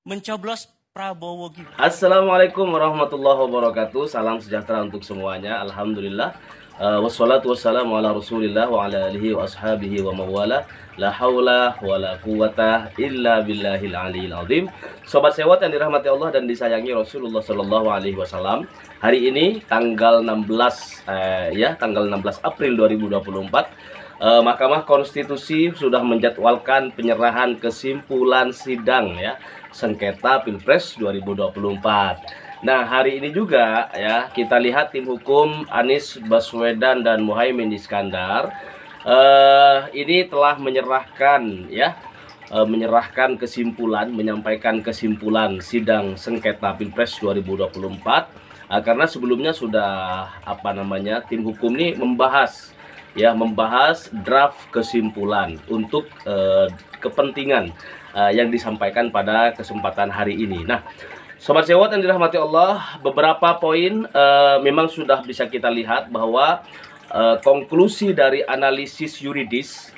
mencoblos Prabowo Gibran. Assalamualaikum warahmatullahi wabarakatuh. Salam sejahtera untuk semuanya. Alhamdulillah. Wassalatu wassalamu ala Rasulillah wa ala alihi wa ashabihi wa mawala. La haula wa la quwata illa billahil aliyil azim. Sobat sewot yang dirahmati Allah dan disayangi Rasulullah sallallahu alaihi wasallam. Hari ini tanggal 16 tanggal 16 April 2024. Mahkamah Konstitusi sudah menjadwalkan penyerahan kesimpulan sidang sengketa Pilpres 2024. Nah, hari ini juga kita lihat tim hukum Anies Baswedan dan Muhaimin Iskandar ini telah menyerahkan kesimpulan, menyampaikan kesimpulan sidang sengketa Pilpres 2024 karena sebelumnya sudah tim hukum ini membahas draft kesimpulan untuk kepentingan yang disampaikan pada kesempatan hari ini. Nah, Sobat Sewot yang dirahmati Allah, beberapa poin memang sudah bisa kita lihat bahwa konklusi dari analisis yuridis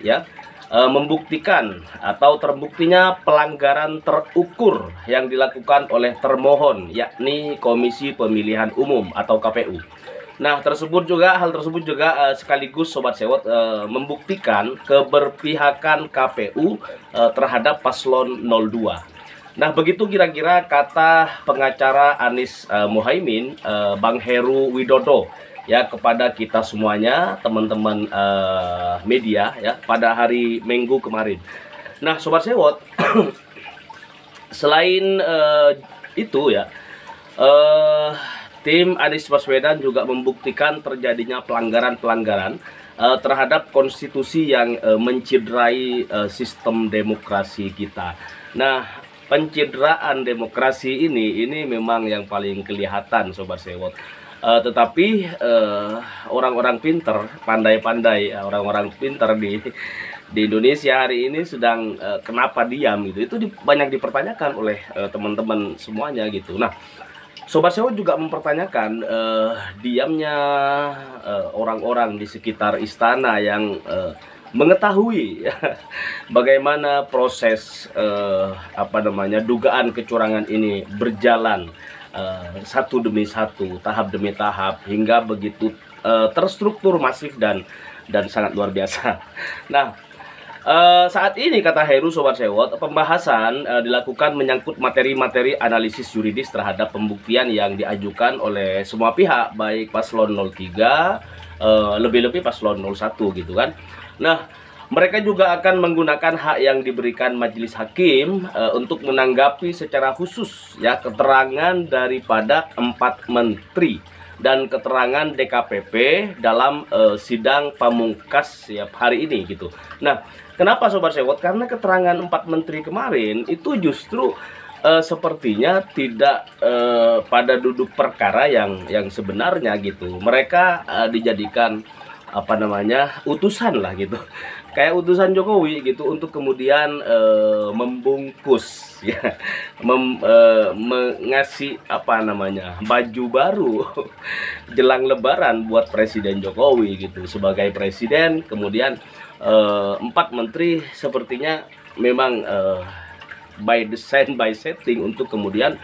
membuktikan atau terbuktinya pelanggaran terukur yang dilakukan oleh termohon, yakni Komisi Pemilihan Umum atau KPU. Nah, hal tersebut juga sekaligus Sobat Sewot membuktikan keberpihakan KPU terhadap paslon 02. Nah, begitu kira-kira kata pengacara Anies Muhaimin, Bang Heru Widodo kepada kita semuanya, teman-teman media pada hari Minggu kemarin. Nah, Sobat Sewot, selain itu tim Anies Baswedan juga membuktikan terjadinya pelanggaran-pelanggaran terhadap konstitusi yang menciderai sistem demokrasi kita. Nah, pencideraan demokrasi ini memang yang paling kelihatan, Sobat Sewot. Tetapi orang-orang pinter, pandai-pandai, orang-orang pinter di Indonesia hari ini sedang kenapa diam gitu. Itu banyak dipertanyakan oleh teman-teman semuanya gitu. Nah, Sobat Sewot juga mempertanyakan diamnya orang-orang di sekitar istana yang mengetahui bagaimana proses dugaan kecurangan ini berjalan satu demi satu, tahap demi tahap, hingga begitu terstruktur, masif dan sangat luar biasa. Nah, saat ini kata Heru, Sobat Sewot, pembahasan dilakukan menyangkut materi-materi analisis yuridis terhadap pembuktian yang diajukan oleh semua pihak, baik paslon 03, lebih-lebih paslon 01 gitu kan. Nah, mereka juga akan menggunakan hak yang diberikan majelis hakim untuk menanggapi secara khusus keterangan daripada 4 menteri dan keterangan DKPP dalam sidang pamungkas hari ini gitu. Nah, kenapa Sobat Sewot? Karena keterangan 4 menteri kemarin itu justru sepertinya tidak pada duduk perkara yang sebenarnya gitu. Mereka dijadikan utusan lah gitu, kayak utusan Jokowi gitu, untuk kemudian membungkus mengasih baju baru jelang Lebaran buat Presiden Jokowi gitu sebagai presiden. Kemudian 4 menteri sepertinya memang by design, by setting, untuk kemudian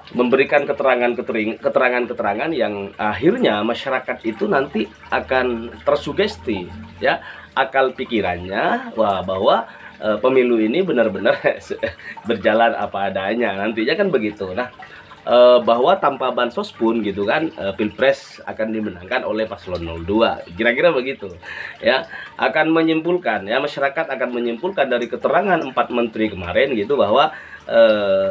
memberikan keterangan-keterangan yang akhirnya masyarakat itu nanti akan tersugesti akal pikirannya bahwa pemilu ini benar-benar berjalan apa adanya nantinya kan begitu. Nah, bahwa tanpa bansos pun gitu kan Pilpres akan dimenangkan oleh paslon 02, kira-kira begitu akan menyimpulkan, masyarakat akan menyimpulkan dari keterangan 4 menteri kemarin gitu bahwa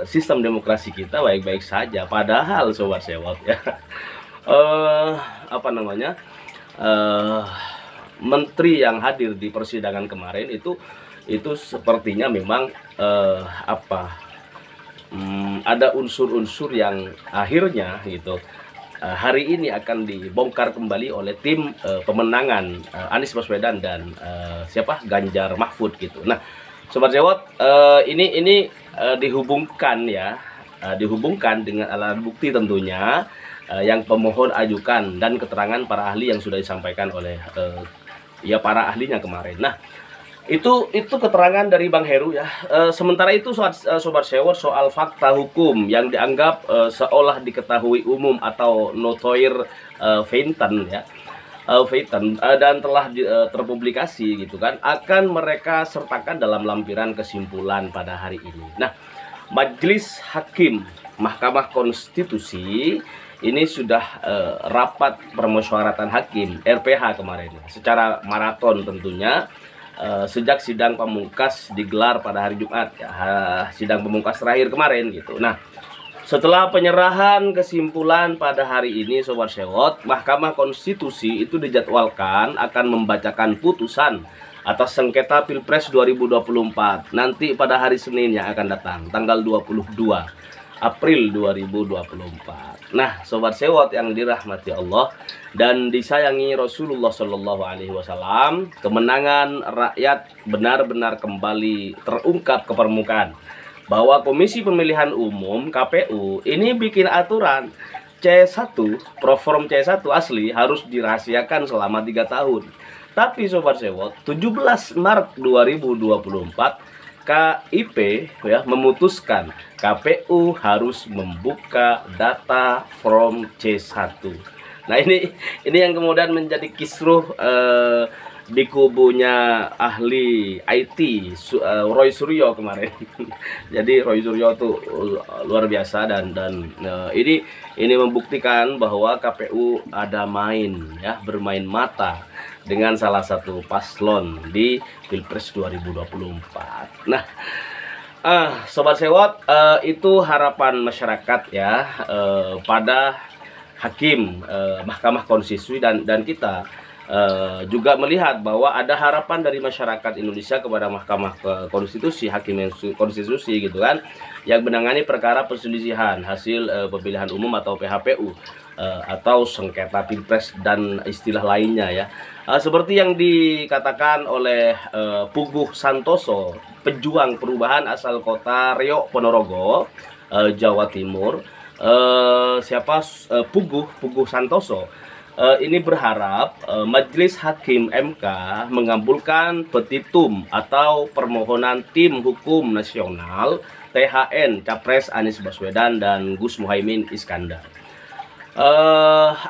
sistem demokrasi kita baik-baik saja. Padahal Sobat Sewot menteri yang hadir di persidangan kemarin itu sepertinya memang ada unsur-unsur yang akhirnya gitu hari ini akan dibongkar kembali oleh tim pemenangan Anies Baswedan dan Ganjar Mahfud gitu. Nah, Sobat Sewot, ini dihubungkan dengan alat bukti tentunya yang pemohon ajukan dan keterangan para ahli yang sudah disampaikan oleh para ahlinya kemarin. Nah, Itu keterangan dari Bang Heru ya. Sementara itu Sobat Sewot, soal fakta hukum yang dianggap seolah diketahui umum atau notoire feitan ya. Feitan dan telah terpublikasi gitu kan, akan mereka sertakan dalam lampiran kesimpulan pada hari ini. Nah, Majelis Hakim Mahkamah Konstitusi ini sudah rapat permusyawaratan hakim RPH kemarin secara maraton tentunya. Sejak sidang pamungkas digelar pada hari Jumat ya, sidang pamungkas terakhir kemarin gitu. Nah, setelah penyerahan kesimpulan pada hari ini Sobat Sewot, Mahkamah Konstitusi itu dijadwalkan akan membacakan putusan atas sengketa Pilpres 2024 nanti pada hari Senin yang akan datang, tanggal 22 April 2024. Nah, Sobat Sewot yang dirahmati Allah dan disayangi Rasulullah Shallallahu Alaihi Wasallam, kemenangan rakyat benar-benar kembali terungkap ke permukaan bahwa Komisi Pemilihan Umum (KPU) ini bikin aturan C1, proform C1 asli harus dirahasiakan selama 3 tahun. Tapi Sobat Sewot, 17 Maret 2024 KIP ya memutuskan KPU harus membuka data from C1. Nah, ini yang kemudian menjadi kisruh di kubunya ahli IT Roy Suryo kemarin. Jadi Roy Suryo tuh luar biasa dan ini membuktikan bahwa KPU ada bermain mata dengan salah satu paslon di Pilpres 2024. Nah, Sobat Sewot, itu harapan masyarakat ya pada hakim Mahkamah Konstitusi dan kita juga melihat bahwa ada harapan dari masyarakat Indonesia kepada Mahkamah Konstitusi, Hakim Konstitusi gitu kan, yang menangani perkara perselisihan hasil pemilihan umum atau PHPU atau sengketa Pilpres dan istilah lainnya ya. Seperti yang dikatakan oleh Puguh Santoso, pejuang perubahan asal kota Riau Ponorogo, Jawa Timur. Puguh Santoso ini berharap Majelis Hakim MK mengabulkan petitum atau permohonan Tim Hukum Nasional THN Capres Anies Baswedan dan Gus Muhaimin Iskandar.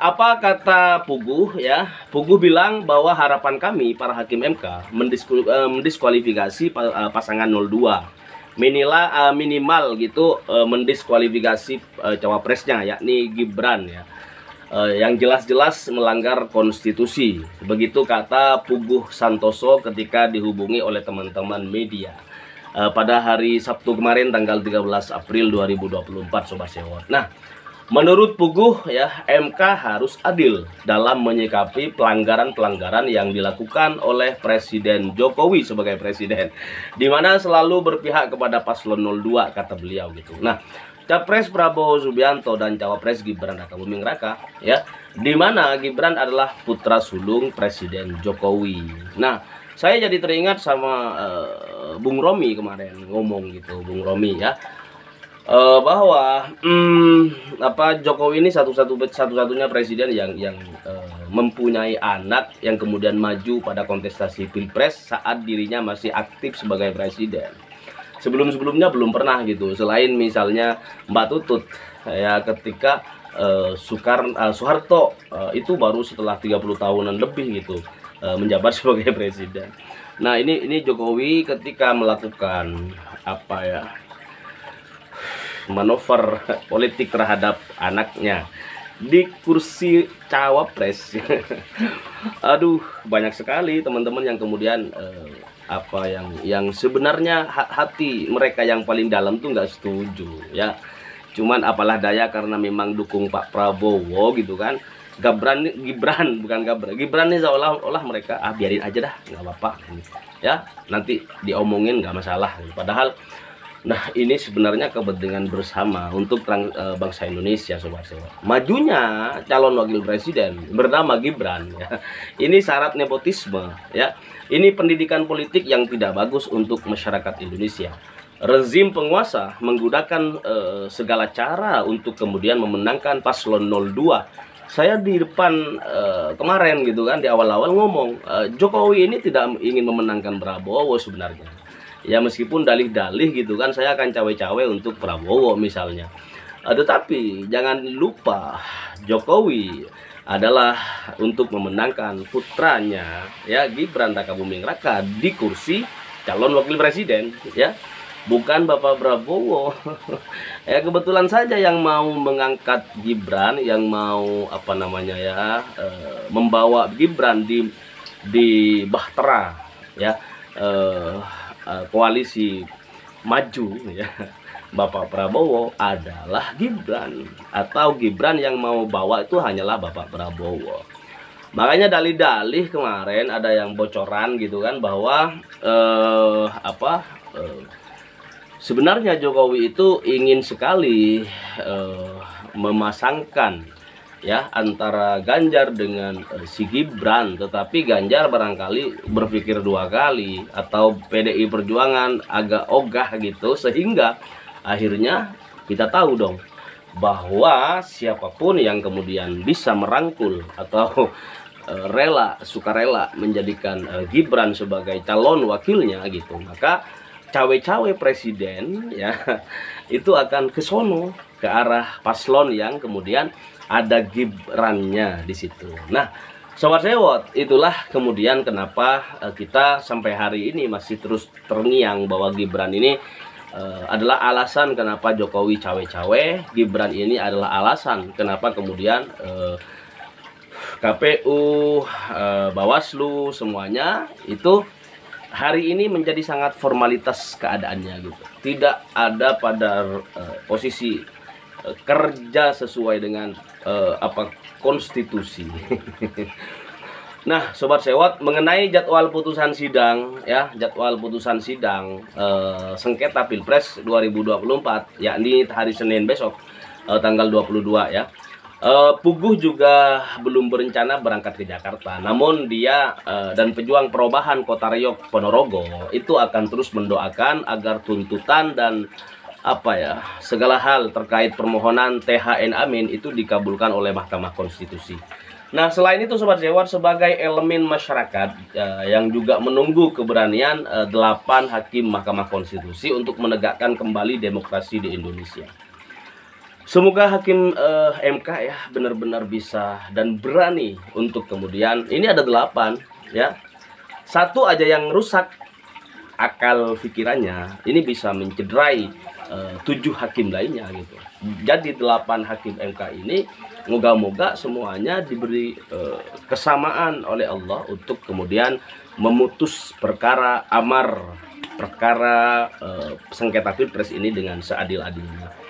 Apa kata Puguh ya? Puguh bilang bahwa harapan kami para hakim MK mendiskualifikasi pasangan 02. Minimal gitu mendiskualifikasi cawapresnya yakni Gibran ya. Yang jelas-jelas melanggar konstitusi. Begitu kata Puguh Santoso ketika dihubungi oleh teman-teman media pada hari Sabtu kemarin tanggal 13 April 2024 Sobat Sewot. Nah, menurut Puguh ya, MK harus adil dalam menyikapi pelanggaran-pelanggaran yang dilakukan oleh Presiden Jokowi sebagai presiden, di mana selalu berpihak kepada paslon 02 kata beliau gitu. Nah, Capres Prabowo Subianto dan Cawapres Gibran Rakabuming Raka ya, di mana Gibran adalah putra sulung Presiden Jokowi. Nah, saya jadi teringat sama Bung Romi kemarin ngomong gitu, Bung Romi ya, bahwa Jokowi ini satu-satunya presiden yang mempunyai anak yang kemudian maju pada kontestasi Pilpres saat dirinya masih aktif sebagai presiden. Sebelum-sebelumnya belum pernah gitu, selain misalnya Mbak Tutut ya, ketika Soeharto itu baru setelah 30 tahunan lebih gitu menjabat sebagai presiden. Nah, ini Jokowi ketika melakukan manuver politik terhadap anaknya di kursi cawapres. Aduh, banyak sekali teman-teman yang kemudian yang sebenarnya hati mereka yang paling dalam tuh nggak setuju ya. Cuman apalah daya karena memang dukung Pak Prabowo gitu kan. Gibran ini seolah-olah mereka biarin aja dah, nggak apa-apa ya, nanti diomongin nggak masalah. Padahal nah, ini sebenarnya kepentingan bersama untuk bangsa Indonesia Sobat Sewot. Majunya calon wakil presiden bernama Gibran ya, ini syarat nepotisme ya. Ini pendidikan politik yang tidak bagus untuk masyarakat Indonesia. Rezim penguasa menggunakan segala cara untuk kemudian memenangkan paslon 02 saya di depan kemarin gitu kan, di awal-awal ngomong Jokowi ini tidak ingin memenangkan Prabowo sebenarnya. Ya meskipun dalih-dalih gitu kan, saya akan cawe-cawe untuk Prabowo misalnya. Tetapi jangan lupa Jokowi adalah untuk memenangkan putranya ya Gibran Rakabuming Raka di kursi calon wakil presiden ya, bukan Bapak Prabowo. Ya kebetulan saja yang mau mengangkat Gibran, yang mau apa namanya ya membawa Gibran di bahtera ya koalisi maju ya Bapak Prabowo adalah Gibran, atau Gibran yang mau bawa itu hanyalah Bapak Prabowo. Makanya dalih-dalih kemarin ada yang bocoran gitu kan bahwa sebenarnya Jokowi itu ingin sekali memasangkan ya antara Ganjar dengan si Gibran, tetapi Ganjar barangkali berpikir dua kali atau PDI Perjuangan agak ogah gitu, sehingga akhirnya kita tahu dong bahwa siapapun yang kemudian bisa merangkul atau sukarela menjadikan Gibran sebagai calon wakilnya gitu, maka cawe-cawe presiden ya itu akan ke sono, ke arah paslon yang kemudian ada Gibrannya di situ. Nah, Sobat Sewot, itulah kemudian kenapa kita sampai hari ini masih terus terngiang bahwa Gibran ini adalah alasan kenapa Jokowi cawe-cawe. Gibran ini adalah alasan kenapa kemudian KPU, Bawaslu, semuanya itu hari ini menjadi sangat formalitas keadaannya gitu. Tidak ada pada posisi kerja sesuai dengan konstitusi. Nah, Sobat Sewot, mengenai jadwal putusan sidang ya, jadwal putusan sidang sengketa Pilpres 2024 yakni hari Senin besok tanggal 22 ya. Puguh juga belum berencana berangkat ke Jakarta, namun dia dan pejuang perubahan Kota Riok Ponorogo itu akan terus mendoakan agar tuntutan dan segala hal terkait permohonan THN Amin itu dikabulkan oleh Mahkamah Konstitusi. Nah, selain itu Sobat Sewot, sebagai elemen masyarakat yang juga menunggu keberanian 8 hakim Mahkamah Konstitusi untuk menegakkan kembali demokrasi di Indonesia. Semoga hakim MK ya benar-benar bisa dan berani untuk kemudian, ini ada 8 ya, satu aja yang rusak akal pikirannya, ini bisa mencederai 7 hakim lainnya gitu. Jadi 8 hakim MK ini moga-moga semuanya diberi kesamaan oleh Allah untuk kemudian memutus perkara amar, perkara sengketa Pilpres ini dengan seadil-adilnya.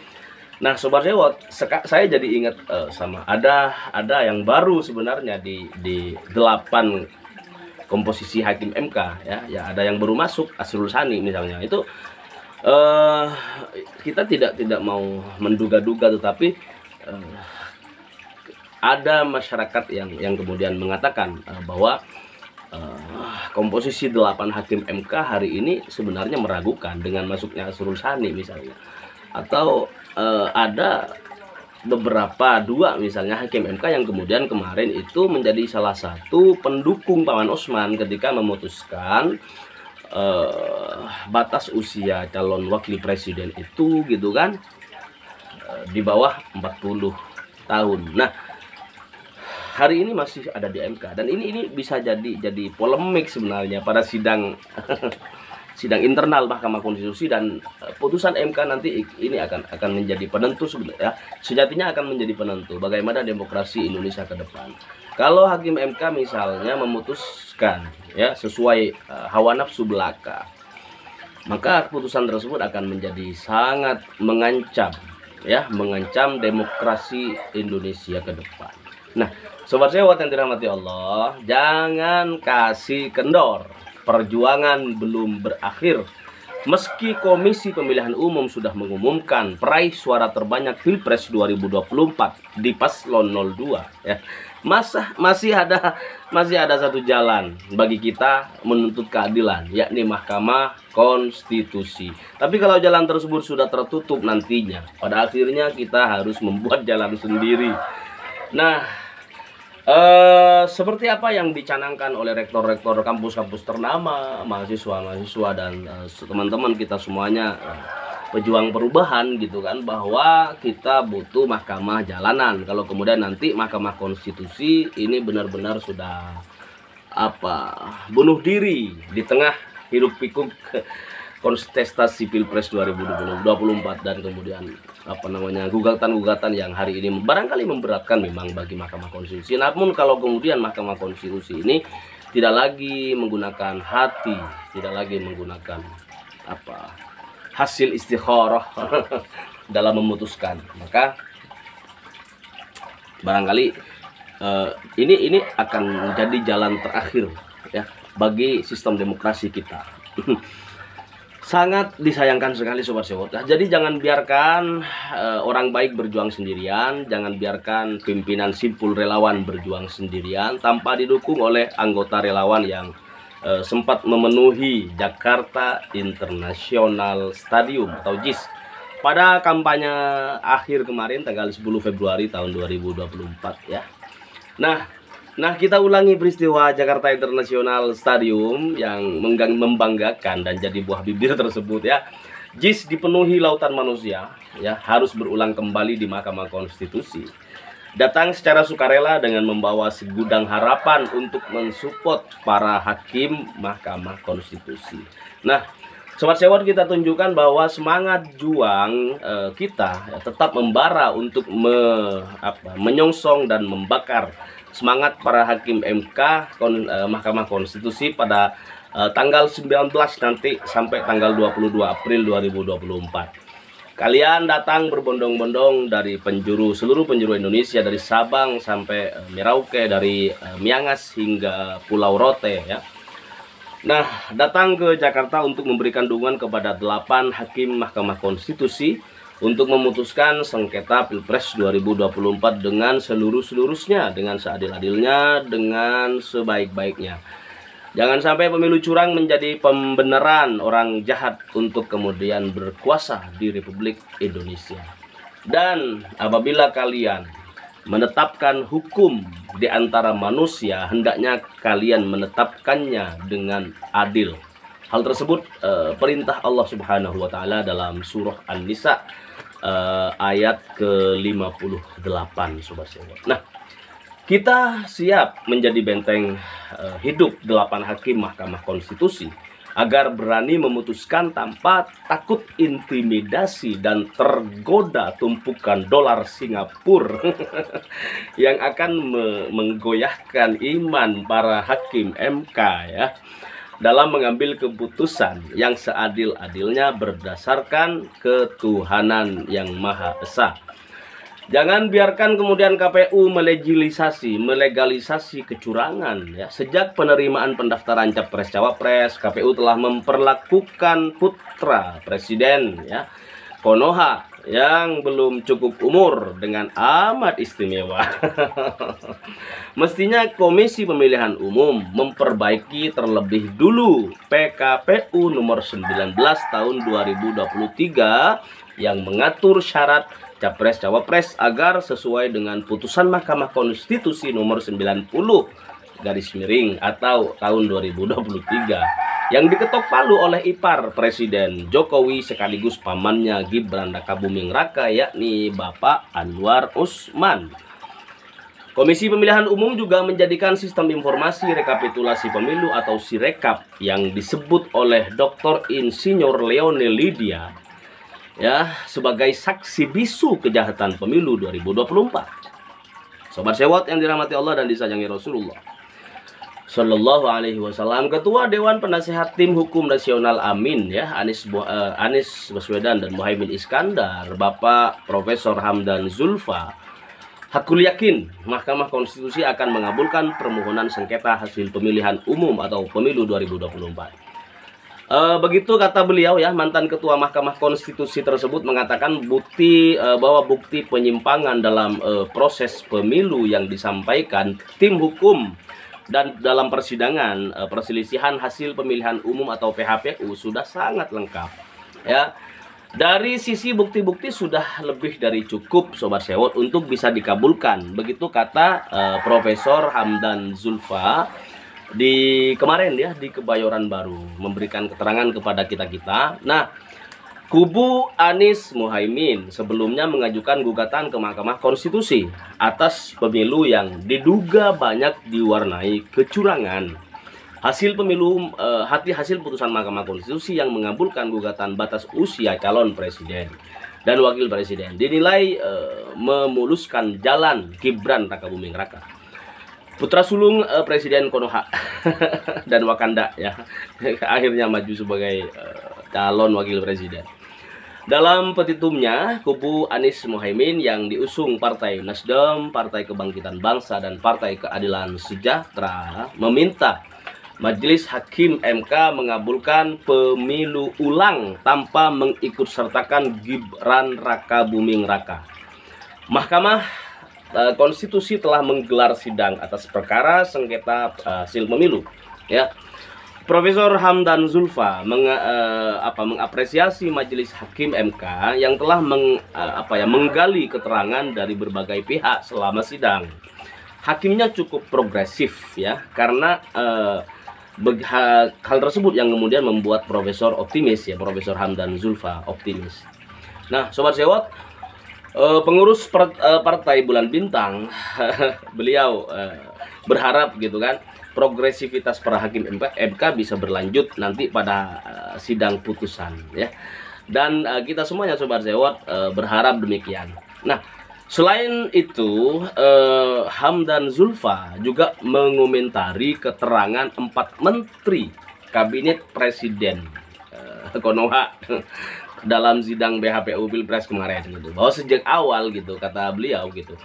Nah, Sobat Sewot, saya jadi ingat sama ada yang baru sebenarnya di 8 komposisi hakim MK ya, ada yang baru masuk, Asrul Sani misalnya. Itu kita tidak mau menduga-duga, tetapi ada masyarakat yang kemudian mengatakan bahwa komposisi 8 hakim MK hari ini sebenarnya meragukan dengan masuknya Asrul Sani misalnya, atau ada beberapa 2 misalnya hakim MK yang kemudian kemarin itu menjadi salah satu pendukung Paman Osman ketika memutuskan batas usia calon wakil presiden itu gitu kan di bawah 40 tahun. Nah, hari ini masih ada di MK dan ini bisa jadi polemik sebenarnya pada sidang sidang internal Mahkamah Konstitusi, dan putusan MK nanti ini akan menjadi penentu sebenarnya. Sejatinya akan menjadi penentu bagaimana demokrasi Indonesia ke depan. Kalau hakim MK misalnya memutuskan ya sesuai hawa nafsu belaka, maka keputusan tersebut akan menjadi sangat mengancam demokrasi Indonesia ke depan. Nah, Sobat Sewot yang dirahmati Allah, jangan kasih kendor. Perjuangan belum berakhir. Meski Komisi Pemilihan Umum sudah mengumumkan peraih suara terbanyak Pilpres 2024 di paslon 02 ya. Masih ada satu jalan bagi kita menuntut keadilan, yakni Mahkamah Konstitusi. Tapi kalau jalan tersebut sudah tertutup nantinya, pada akhirnya kita harus membuat jalan sendiri. Nah, Seperti apa yang dicanangkan oleh rektor-rektor kampus-kampus ternama, mahasiswa-mahasiswa dan teman-teman kita semuanya, pejuang perubahan gitu kan, bahwa kita butuh mahkamah jalanan. Kalau kemudian nanti Mahkamah Konstitusi ini benar-benar sudah bunuh diri di tengah hiruk pikuk kontestasi Pilpres 2024 dan kemudian gugatan-gugatan yang hari ini barangkali memberatkan memang bagi Mahkamah Konstitusi. Namun kalau kemudian Mahkamah Konstitusi ini tidak lagi menggunakan hati, tidak lagi menggunakan hasil istikharah dalam memutuskan, maka barangkali ini akan menjadi jalan terakhir ya bagi sistem demokrasi kita. Sangat disayangkan sekali Sobat Sewot. Jadi jangan biarkan orang baik berjuang sendirian, jangan biarkan pimpinan simpul relawan berjuang sendirian tanpa didukung oleh anggota relawan yang sempat memenuhi Jakarta International Stadium atau JIS pada kampanye akhir kemarin tanggal 10 Februari tahun 2024 ya. Nah, kita ulangi peristiwa Jakarta International Stadium yang membanggakan dan jadi buah bibir tersebut ya. JIS dipenuhi lautan manusia ya, harus berulang kembali di Mahkamah Konstitusi. Datang secara sukarela dengan membawa segudang harapan untuk mensupport para hakim Mahkamah Konstitusi. Nah, Sobat Sewot, kita tunjukkan bahwa semangat juang kita ya, tetap membara untuk menyongsong dan membakar semangat para hakim MK Mahkamah Konstitusi pada tanggal 19 nanti sampai tanggal 22 April 2024. Kalian datang berbondong-bondong dari seluruh penjuru Indonesia, dari Sabang sampai Merauke, dari Miangas hingga Pulau Rote ya. Nah, datang ke Jakarta untuk memberikan dukungan kepada 8 hakim Mahkamah Konstitusi untuk memutuskan sengketa Pilpres 2024 dengan seluruh-seluruhnya, dengan seadil-adilnya, dengan sebaik-baiknya. Jangan sampai pemilu curang menjadi pembenaran orang jahat untuk kemudian berkuasa di Republik Indonesia. Dan apabila kalian menetapkan hukum di antara manusia, hendaknya kalian menetapkannya dengan adil. Hal tersebut perintah Allah Subhanahu wa taala dalam surah An-Nisa ayat ke-58 Sobat Sewot. Nah, kita siap menjadi benteng hidup 8 hakim Mahkamah Konstitusi agar berani memutuskan tanpa takut intimidasi dan tergoda tumpukan dolar Singapura yang akan menggoyahkan iman para hakim MK ya, dalam mengambil keputusan yang seadil-adilnya berdasarkan ketuhanan yang Maha Esa. Jangan biarkan kemudian KPU melegalisasi kecurangan ya. Sejak penerimaan pendaftaran Capres-Cawapres, KPU telah memperlakukan putra presiden ya, Konoha, yang belum cukup umur dengan amat istimewa. Mestinya Komisi Pemilihan Umum memperbaiki terlebih dulu PKPU nomor 19 tahun 2023 yang mengatur syarat Capres-Cawapres agar sesuai dengan putusan Mahkamah Konstitusi nomor 90 atau tahun 2023 yang diketok palu oleh ipar Presiden Jokowi sekaligus pamannya Gibran Rakabuming Raka, yakni Bapak Anwar Usman. Komisi Pemilihan Umum juga menjadikan sistem informasi rekapitulasi pemilu atau Sirekap yang disebut oleh Dr. Insinyur Leone Lydia ya sebagai saksi bisu kejahatan pemilu 2024. Sobat Sewot yang dirahmati Allah dan disayangi Rasulullah Shallallahu Alaihi Wasallam, Ketua Dewan Penasehat Tim Hukum Nasional Amin ya Anies Baswedan dan Muhaimin Iskandar, Bapak Profesor Hamdan Zulfa, hakul yakin Mahkamah Konstitusi akan mengabulkan permohonan sengketa hasil pemilihan umum atau pemilu 2024. Begitu kata beliau ya, mantan Ketua Mahkamah Konstitusi tersebut mengatakan bahwa bukti penyimpangan dalam proses pemilu yang disampaikan tim hukum dan dalam persidangan perselisihan hasil pemilihan umum atau PHPU sudah sangat lengkap ya. Dari sisi bukti-bukti sudah lebih dari cukup Sobat Sewot untuk bisa dikabulkan. Begitu kata Profesor Hamdan Zulfa di kemarin ya di Kebayoran Baru memberikan keterangan kepada kita-kita. Nah, kubu Anies Muhaimin sebelumnya mengajukan gugatan ke Mahkamah Konstitusi atas pemilu yang diduga banyak diwarnai kecurangan. Hasil putusan Mahkamah Konstitusi yang mengabulkan gugatan batas usia calon presiden dan wakil presiden dinilai memuluskan jalan Gibran Rakabuming Raka, putra sulung Presiden Konoha dan Wakanda ya, akhirnya maju sebagai calon wakil presiden. Dalam petitumnya, kubu Anies Muhaimin yang diusung Partai Nasdem, Partai Kebangkitan Bangsa, dan Partai Keadilan Sejahtera meminta Majelis Hakim MK mengabulkan pemilu ulang tanpa mengikutsertakan Gibran Rakabuming Raka. Mahkamah Konstitusi telah menggelar sidang atas perkara sengketa hasil pemilu. Ya, Profesor Hamdan Zulfa mengapresiasi Majelis Hakim MK yang telah menggali keterangan dari berbagai pihak selama sidang. Hakimnya cukup progresif ya, karena hal tersebut yang kemudian membuat Profesor optimis ya, Profesor Hamdan Zulfa optimis. Nah, Sobat Sewot, pengurus Partai Bulan Bintang beliau berharap gitu kan, progresivitas para hakim MK bisa berlanjut nanti pada sidang putusan ya. Dan kita semuanya Sobat Sewot berharap demikian. Nah, selain itu, Hamdan Zulfa juga mengomentari keterangan 4 menteri kabinet presiden Konoha dalam sidang BHPU Pilpres kemarin gitu. Bahwa sejak awal gitu, kata beliau gitu,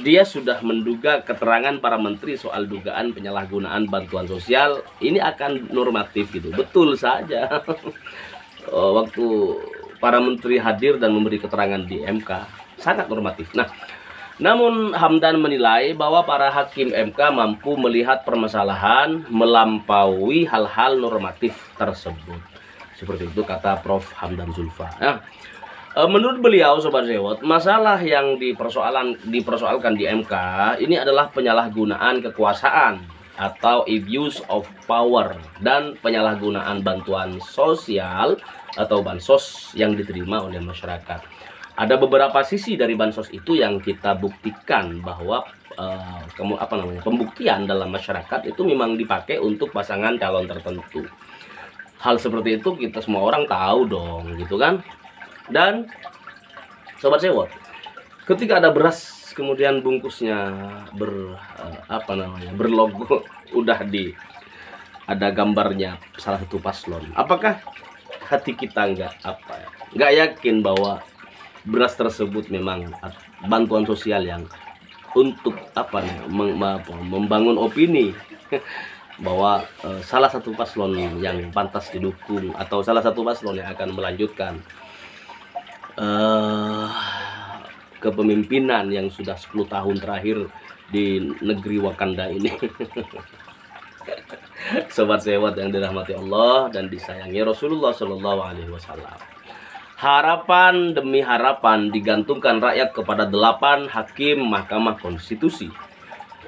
dia sudah menduga keterangan para menteri soal dugaan penyalahgunaan bantuan sosial ini akan normatif gitu. Betul saja. Waktu para menteri hadir dan memberi keterangan di MK sangat normatif. Nah, namun Hamdan menilai bahwa para hakim MK mampu melihat permasalahan melampaui hal-hal normatif tersebut. Seperti itu kata Prof. Hamdan Zulfa. Nah, menurut beliau Sobat Sewot, masalah yang dipersoalkan di MK ini adalah penyalahgunaan kekuasaan atau abuse of power dan penyalahgunaan bantuan sosial atau bansos yang diterima oleh masyarakat. Ada beberapa sisi dari bansos itu yang kita buktikan bahwa pembuktian dalam masyarakat itu memang dipakai untuk pasangan calon tertentu. Hal seperti itu kita semua orang tahu dong, gitu kan? Dan Sobat Sewot, ketika ada beras kemudian bungkusnya berlogo udah ada gambarnya salah satu paslon, apakah hati kita nggak yakin bahwa beras tersebut memang bantuan sosial yang untuk membangun opini bahwa salah satu paslon yang pantas didukung atau salah satu paslon yang akan melanjutkan kepemimpinan yang sudah 10 tahun terakhir di negeri Wakanda ini. Sobat Sewot yang dirahmati Allah dan disayangi Rasulullah Shallallahu Alaihi Wasallam. Harapan demi harapan digantungkan rakyat kepada 8 hakim Mahkamah Konstitusi.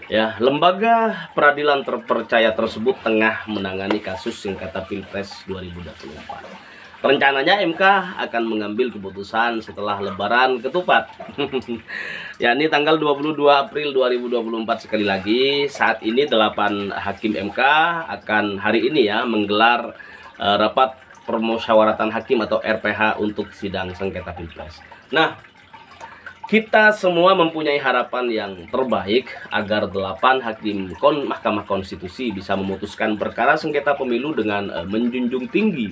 Ya, lembaga peradilan terpercaya tersebut tengah menangani kasus sengketa Pilpres 2024. Rencananya MK akan mengambil keputusan setelah Lebaran Ketupat. yakni tanggal 22 April 2024 sekali lagi. Saat ini 8 hakim MK akan hari ini ya menggelar rapat permusyawaratan hakim atau RPH untuk sidang sengketa Pilpres. Nah, kita semua mempunyai harapan yang terbaik agar 8 hakim Mahkamah Konstitusi bisa memutuskan perkara sengketa pemilu dengan menjunjung tinggi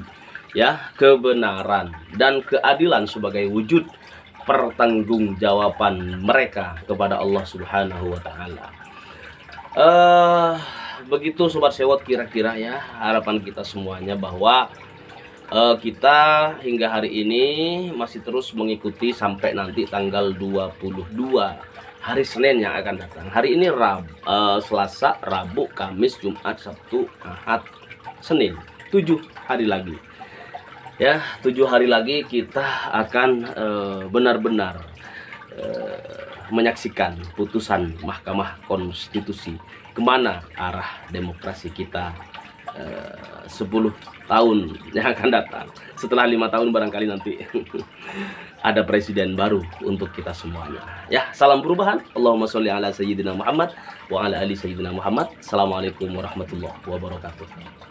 ya kebenaran dan keadilan sebagai wujud pertanggungjawaban mereka kepada Allah Subhanahu wa taala. Begitu Sobat Sewot kira-kira ya harapan kita semuanya bahwa kita hingga hari ini masih terus mengikuti sampai nanti tanggal 22 hari Senin yang akan datang. Hari ini Selasa, Rabu, Kamis, Jumat, Sabtu, Ahad, Senin, 7 hari lagi. Ya, 7 hari lagi kita akan benar-benar menyaksikan putusan Mahkamah Konstitusi kemana arah demokrasi kita 10 tahun yang akan datang. Setelah 5 tahun barangkali nanti ada presiden baru untuk kita semuanya. Ya, salam perubahan. Allahumma sholli ala sayyidina Muhammad wa ala ali sayyidina Muhammad. Assalamualaikum warahmatullahi wabarakatuh.